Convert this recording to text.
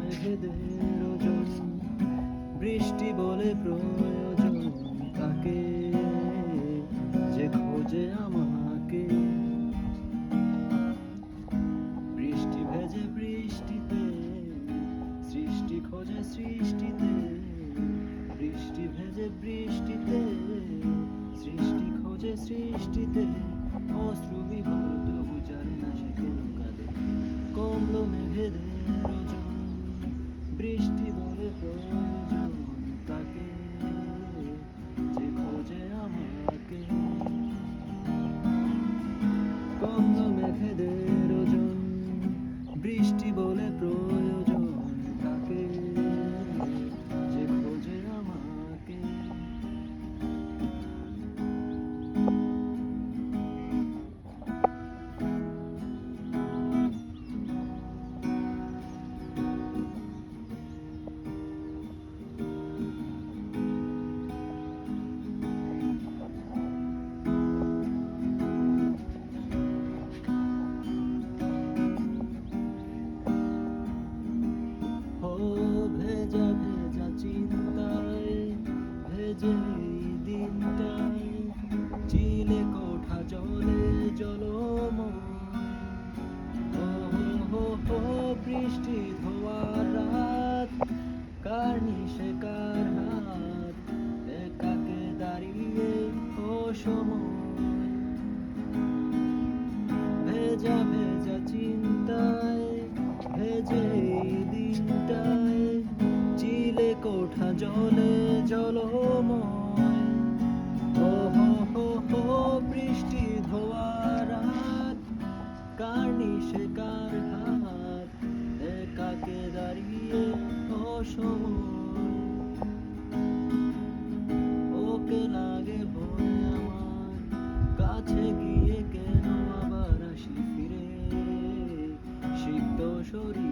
মেঘেদের ওজন, বৃষ্টি বলে প্রয়োজন তাকে যে খোঁজে আমাকে। বৃষ্টি ভেজে বৃষ্টিতে, সৃষ্টি খোঁজে সৃষ্টিতে। বৃষ্টি ভেজে বৃষ্টিতে, সৃষ্টি খোঁজে সৃষ্টিতে। অশ্রু বিভোর তবু জানে না সে কেন কাঁদে। কমলো মেঘেদের ওজন, বৃষ্টি বলে প্রয়োজন তাকে যে খোঁজে আমাকে। কমলো মেঘেদের ওজন, বৃষ্টি বলে প্রয়োজন তাকে যে খোঁজে আমাকে। ভেজা ভেজা চিন্তায়, ভেজে এই দিনটায়, চিলে কোঠা জলে জলময়। বৃষ্টি ধোয়ার রাত, কার নিশে কার হাত, একাকে দাঁড়িয়ে অসময়। ভেজা ভেজা চিন্তায়, ভেজে এই দিনটায়, চিলে কোঠা জলে জলময়। বৃষ্টি ধোয়ার রাত, কার নিশে কার হাত, একাকে দাঁড়িয়ে অসময়। ওকে লাগে ভয় আমার, কাছে গিয়ে কেন আবার আসি ফিরে। সিক্ত শরীর